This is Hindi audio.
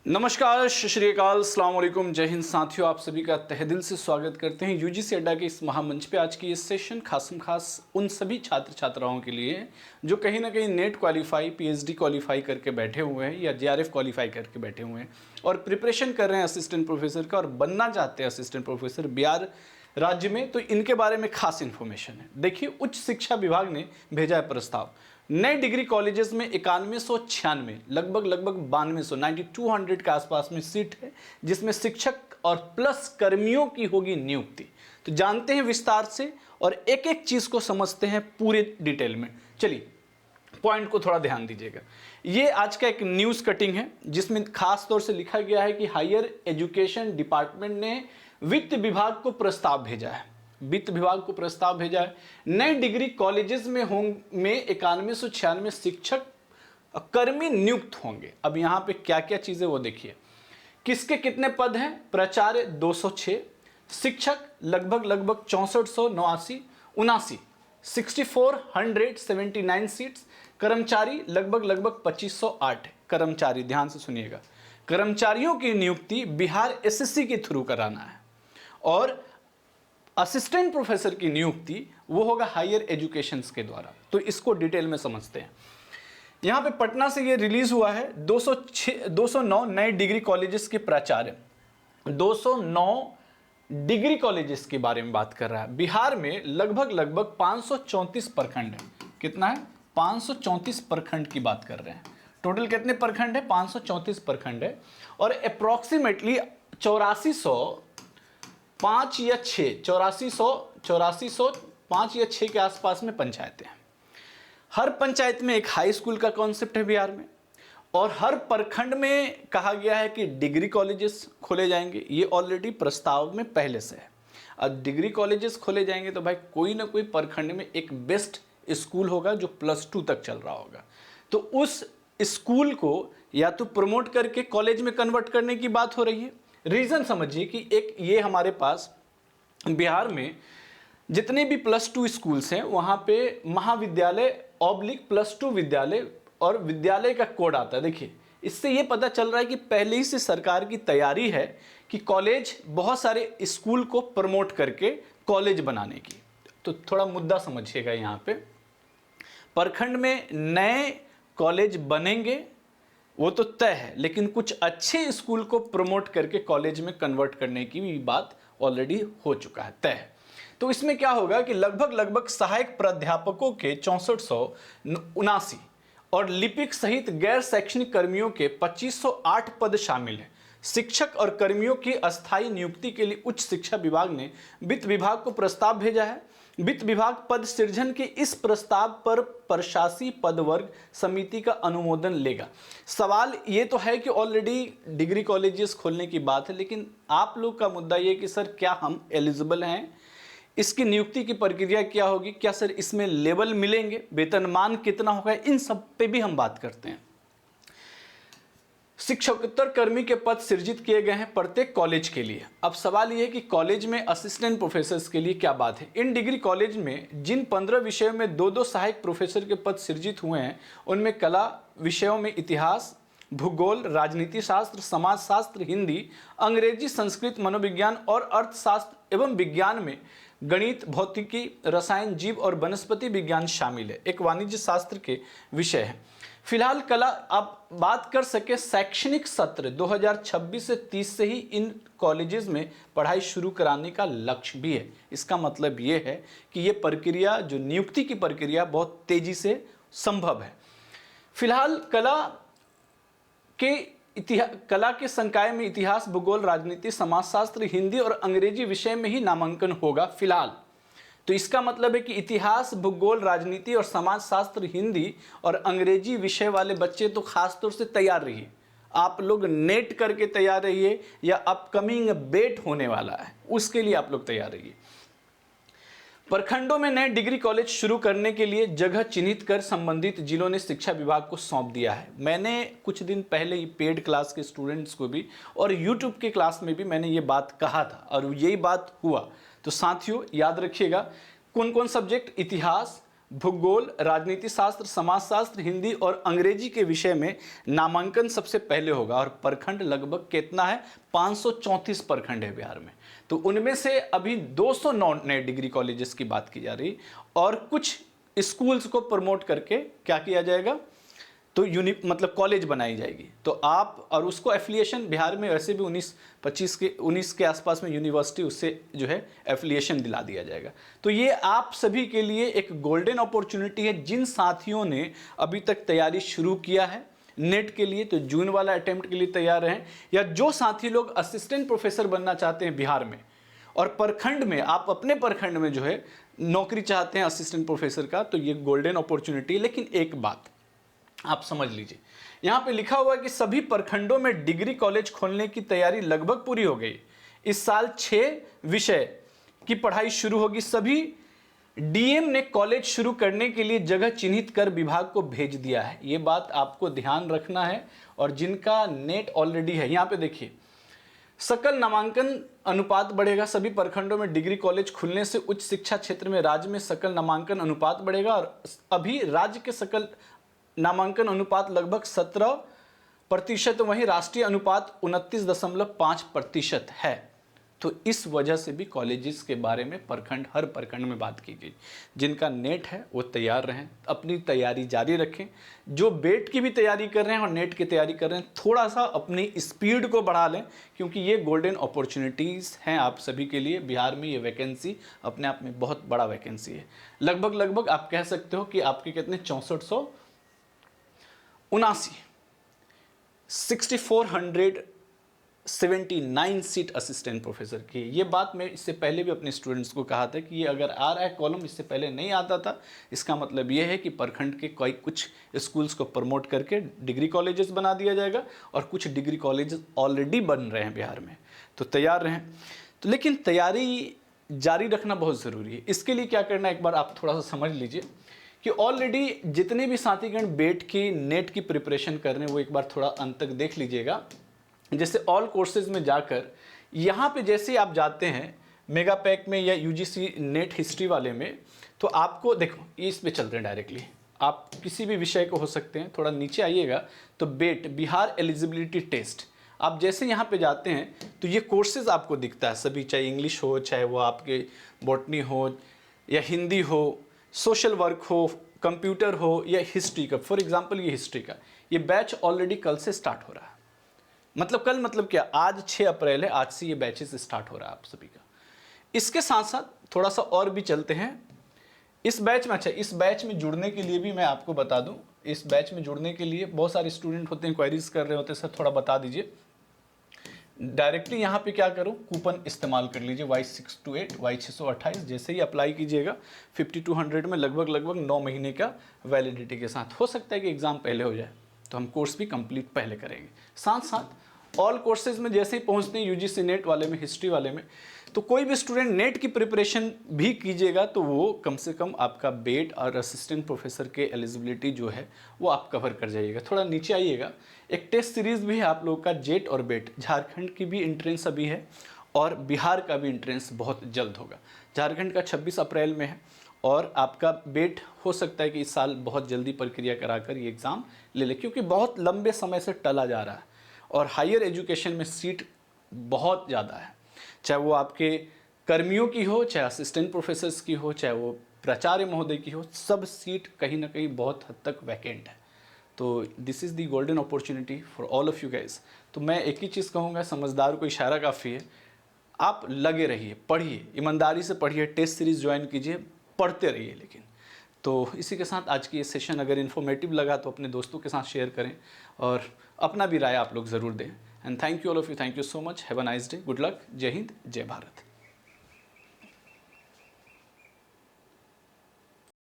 नमस्कार, सत श्री अकाल, अस्सलाम वालेकुम, जय हिंद साथियों। आप सभी का तहे दिल से स्वागत करते हैं यूजीसी अड्डा के इस महामंच पे। आज की इस सेशन खास उन सभी छात्र छात्राओं के लिए है जो कहीं ना कहीं नेट क्वालिफाई, पीएचडी क्वालिफाई करके बैठे हुए हैं या जेआरएफ क्वालिफाई करके बैठे हुए हैं और प्रिपरेशन कर रहे हैं असिस्टेंट प्रोफेसर का और बनना चाहते हैं असिस्टेंट प्रोफेसर बिहार राज्य में। तो इनके बारे में खास इन्फॉर्मेशन है। देखिए, उच्च शिक्षा विभाग ने भेजा है प्रस्ताव। नए डिग्री कॉलेजेस में 9196 लगभग 9200 9200 के आसपास में सीट है, जिसमें शिक्षक और प्लस कर्मियों की होगी नियुक्ति। तो जानते हैं विस्तार से और एक एक चीज को समझते हैं पूरे डिटेल में। चलिए, पॉइंट को थोड़ा ध्यान दीजिएगा। ये आज का एक न्यूज कटिंग है जिसमें खास तौर से लिखा गया है कि हायर एजुकेशन डिपार्टमेंट ने वित्त विभाग को प्रस्ताव भेजा है। वित्त विभाग को प्रस्ताव भेजा है, नए डिग्री कॉलेजेस में 9196 शिक्षक कर्मी नियुक्त होंगे। अब यहां पे क्या क्या चीजें वो देखिए। किसके कितने पद हैं? प्राचार्य 206, शिक्षक लगभग 6479 6479 सीट्स, कर्मचारी लगभग 2508 कर्मचारी। ध्यान से सुनिएगा, कर्मचारियों की नियुक्ति बिहार एसएससी के थ्रू कराना है और असिस्टेंट प्रोफेसर की नियुक्ति वो होगा हायर एजुकेशन के द्वारा। तो इसको डिटेल में समझते हैं। यहां पे पटना से ये रिलीज हुआ है। 209 नए डिग्री कॉलेजेस के प्राचार्य, 209 डिग्री कॉलेजेस के बारे में बात कर रहा है। बिहार में लगभग 534 प्रखंड है। कितना है? 534 प्रखंड की बात कर रहे हैं। टोटल कितने प्रखंड है? 534 प्रखंड है और अप्रोक्सीमेटली 8400 5 या 6 8400 5 या 6 के आसपास में पंचायतें हैं। हर पंचायत में एक हाई स्कूल का कॉन्सेप्ट है बिहार में और हर प्रखंड में कहा गया है कि डिग्री कॉलेजेस खोले जाएंगे। ये ऑलरेडी प्रस्ताव में पहले से है। अब डिग्री कॉलेजेस खोले जाएंगे तो भाई कोई ना कोई प्रखंड में एक बेस्ट स्कूल होगा जो +2 तक चल रहा होगा। तो उस स्कूल को या तो प्रमोट करके कॉलेज में कन्वर्ट करने की बात हो रही है। रीजन समझिए कि एक ये हमारे पास बिहार में जितने भी +2 स्कूल्स हैं वहां पे महाविद्यालय /+2 विद्यालय और विद्यालय का कोड आता है। देखिए, इससे ये पता चल रहा है कि पहले ही से सरकार की तैयारी है कि कॉलेज, बहुत सारे स्कूल को प्रमोट करके कॉलेज बनाने की। तो थोड़ा मुद्दा समझिएगा। यहाँ पे प्रखंड में नए कॉलेज बनेंगे वो तो तय है, लेकिन कुछ अच्छे स्कूल को प्रमोट करके कॉलेज में कन्वर्ट करने की भी बात ऑलरेडी हो चुका है, तय है। तो इसमें क्या होगा कि लगभग सहायक प्राध्यापकों के 6479 और लिपिक सहित गैर शैक्षणिक कर्मियों के 2508 पद शामिल हैं। शिक्षक और कर्मियों की अस्थायी नियुक्ति के लिए उच्च शिक्षा विभाग ने वित्त विभाग को प्रस्ताव भेजा है। वित्त विभाग पद सृजन के इस प्रस्ताव पर प्रशासी पद वर्ग समिति का अनुमोदन लेगा। सवाल ये तो है कि ऑलरेडी डिग्री कॉलेजेस खोलने की बात है, लेकिन आप लोग का मुद्दा ये कि सर क्या हम एलिजिबल हैं? इसकी नियुक्ति की प्रक्रिया क्या होगी? क्या सर इसमें लेवल मिलेंगे? वेतनमान कितना होगा? इन सब पे भी हम बात करते हैं। शिक्षकोत्तर कर्मी के पद सृजित किए गए हैं प्रत्येक कॉलेज के लिए। अब सवाल यह है कि कॉलेज में असिस्टेंट प्रोफेसर के लिए क्या बात है। इन डिग्री कॉलेज में जिन 15 विषयों में 2-2 सहायक प्रोफेसर के पद सृजित हुए हैं, उनमें कला विषयों में इतिहास, भूगोल, राजनीति शास्त्र, समाज शास्त्र, हिंदी, अंग्रेजी, संस्कृत, मनोविज्ञान और अर्थशास्त्र एवं विज्ञान में गणित, भौतिकी, रसायन, जीव और वनस्पति विज्ञान शामिल है। एक वाणिज्य शास्त्र के विषय है। फिलहाल कला, आप बात कर सके शैक्षणिक सत्र 2026 से 30 से ही इन कॉलेजेस में पढ़ाई शुरू कराने का लक्ष्य भी है। इसका मतलब ये है कि ये प्रक्रिया, जो नियुक्ति की प्रक्रिया, बहुत तेजी से संभव है। फिलहाल कला के संकाय में इतिहास, भूगोल, राजनीति, समाजशास्त्र, हिंदी और अंग्रेजी विषय में ही नामांकन होगा फिलहाल। तो इसका मतलब है कि इतिहास, भूगोल, राजनीति और समाजशास्त्र, हिंदी और अंग्रेजी विषय वाले बच्चे तो खास तौर से तैयार रहिए। आप लोग नेट करके तैयार रहिए या अपकमिंग बेट होने वाला है, उसके लिए आप लोग तैयार रहिए। प्रखंडों में नए डिग्री कॉलेज शुरू करने के लिए जगह चिन्हित कर संबंधित जिलों ने शिक्षा विभाग को सौंप दिया है। मैंने कुछ दिन पहले ही पेड क्लास के स्टूडेंट्स को भी और यूट्यूब के क्लास में भी मैंने ये बात कहा था और यही बात हुआ। तो साथियों, याद रखिएगा, कौन कौन सब्जेक्ट? इतिहास, भूगोल, राजनीति शास्त्र, समाजशास्त्र, हिंदी और अंग्रेजी के विषय में नामांकन सबसे पहले होगा। और प्रखंड लगभग कितना है? 534 प्रखंड है बिहार में। तो उनमें से अभी 209 नए डिग्री कॉलेजेस की बात की जा रही और कुछ स्कूल्स को प्रमोट करके क्या किया जाएगा? तो मतलब कॉलेज बनाई जाएगी। तो आप और उसको एफिलिएशन बिहार में वैसे भी 19 के आसपास में यूनिवर्सिटी उससे जो है एफिलिएशन दिला दिया जाएगा। तो ये आप सभी के लिए एक गोल्डन अपॉर्चुनिटी है। जिन साथियों ने अभी तक तैयारी शुरू किया है नेट के लिए, तो जून वाला अटेम्प्ट के लिए तैयार रहें, या जो साथी लोग असिस्टेंट प्रोफेसर बनना चाहते हैं बिहार में और प्रखंड में, आप अपने प्रखंड में जो है नौकरी चाहते हैं असिस्टेंट प्रोफेसर का, तो ये गोल्डन अपॉर्चुनिटी। लेकिन एक बात आप समझ लीजिए, यहाँ पे लिखा हुआ है कि सभी प्रखंडों में डिग्री कॉलेज खोलने की तैयारी लगभग पूरी हो गई। इस साल 6 विषय की पढ़ाई शुरू होगी। सभी डीएम ने कॉलेज शुरू करने के लिए जगह चिन्हित कर विभाग को भेज दिया है। ये बात आपको ध्यान रखना है। और जिनका नेट ऑलरेडी है, यहाँ पे देखिए, सकल नामांकन अनुपात बढ़ेगा। सभी प्रखंडों में डिग्री कॉलेज खुलने से उच्च शिक्षा क्षेत्र में राज्य में सकल नामांकन अनुपात बढ़ेगा। और अभी राज्य के सकल नामांकन अनुपात लगभग 17%, वहीं राष्ट्रीय अनुपात 29.5% है। तो इस वजह से भी कॉलेजेस के बारे में हर प्रखंड में बात की गई। जिनका नेट है वो तैयार रहें, अपनी तैयारी जारी रखें। जो बेट की भी तैयारी कर रहे हैं और नेट की तैयारी कर रहे हैं, थोड़ा सा अपनी स्पीड को बढ़ा लें, क्योंकि ये गोल्डन अपॉर्चुनिटीज़ हैं आप सभी के लिए। बिहार में ये वैकेंसी अपने आप में बहुत बड़ा वैकेंसी है। लगभग आप कह सकते हो कि आपके कितने 6479 सीट असिस्टेंट प्रोफेसर की। ये बात मैं इससे पहले भी अपने स्टूडेंट्स को कहा था कि ये अगर आ रहा है कॉलम, इससे पहले नहीं आता था, इसका मतलब ये है कि प्रखंड के कुछ स्कूल्स को प्रमोट करके डिग्री कॉलेजेस बना दिया जाएगा और कुछ डिग्री कॉलेजेस ऑलरेडी बन रहे हैं बिहार में। तो तैयार रहें। तो लेकिन तैयारी जारी रखना बहुत ज़रूरी है। इसके लिए क्या करना है, एक बार आप थोड़ा सा समझ लीजिए कि ऑलरेडी जितने भी साथीगण बेट की नेट की प्रिपरेशन कर रहे हैं, वो एक बार थोड़ा अंत तक देख लीजिएगा। जैसे ऑल कोर्सेज में जाकर यहाँ पे जैसे ही आप जाते हैं मेगा पैक में या यूजीसी नेट हिस्ट्री वाले में, तो आपको देखो इस पे चलते हैं डायरेक्टली। आप किसी भी विषय को हो सकते हैं, थोड़ा नीचे आइएगा तो बेट बिहार एलिजिबिलिटी टेस्ट, आप जैसे यहाँ पे जाते हैं तो ये कोर्सेज आपको दिखता है सभी, चाहे इंग्लिश हो, चाहे वो आपके बॉटनी हो या हिंदी हो, सोशल वर्क हो, कंप्यूटर हो या हिस्ट्री का। फॉर एग्जांपल ये हिस्ट्री का ये बैच ऑलरेडी कल से स्टार्ट हो रहा है। मतलब कल मतलब क्या, आज 6 अप्रैल है, आज से ये बैचेस स्टार्ट हो रहा है आप सभी का। इसके साथ साथ थोड़ा सा और भी चलते हैं इस बैच में। अच्छा, इस बैच में जुड़ने के लिए भी मैं आपको बता दूं, इस बैच में जुड़ने के लिए बहुत सारे स्टूडेंट होते हैं, क्वेरीज कर रहे होते हैं, सर थोड़ा बता दीजिए। डायरेक्टली यहाँ पे क्या करो, कूपन इस्तेमाल कर लीजिए Y628 Y628। जैसे ही अप्लाई कीजिएगा 5200 में लगभग 9 महीने का वैलिडिटी के साथ। हो सकता है कि एग्ज़ाम पहले हो जाए तो हम कोर्स भी कंप्लीट पहले करेंगे। साथ साथ ऑल कोर्सेज में जैसे ही पहुँचते हैं यूजीसी नेट वाले में, हिस्ट्री वाले में, तो कोई भी स्टूडेंट नेट की प्रिपरेशन भी कीजिएगा तो वो कम से कम आपका बेट और असिस्टेंट प्रोफेसर के एलिजिबिलिटी जो है वो आप कवर कर जाइएगा। थोड़ा नीचे आइएगा, एक टेस्ट सीरीज़ भी है आप लोगों का जेट और बेट। झारखंड की भी एंट्रेंस अभी है और बिहार का भी एंट्रेंस बहुत जल्द होगा। झारखंड का 26 अप्रैल में है और आपका बेट हो सकता है कि इस साल बहुत जल्दी प्रक्रिया कराकर ये एग्ज़ाम ले ले, क्योंकि बहुत लंबे समय से टला जा रहा है और हायर एजुकेशन में सीट बहुत ज़्यादा है। चाहे वो आपके कर्मियों की हो, चाहे असिस्टेंट प्रोफेसर्स की हो, चाहे वो प्राचार्य महोदय की हो, सब सीट कहीं ना कहीं बहुत हद तक वैकेंट है। तो this is the golden opportunity for all of you guys. तो मैं एक ही चीज़ कहूँगा, समझदार को इशारा काफ़ी है। आप लगे रहिए, पढ़िए, ईमानदारी से पढ़िए, टेस्ट सीरीज़ ज्वाइन कीजिए, पढ़ते रहिए। लेकिन तो इसी के साथ आज की ये सेशन अगर इन्फॉर्मेटिव लगा तो अपने दोस्तों के साथ शेयर करें और अपना भी राय आप लोग ज़रूर दें। And thank you all of you, thank you so much, have a nice day, good luck, जय हिंद, जय भारत।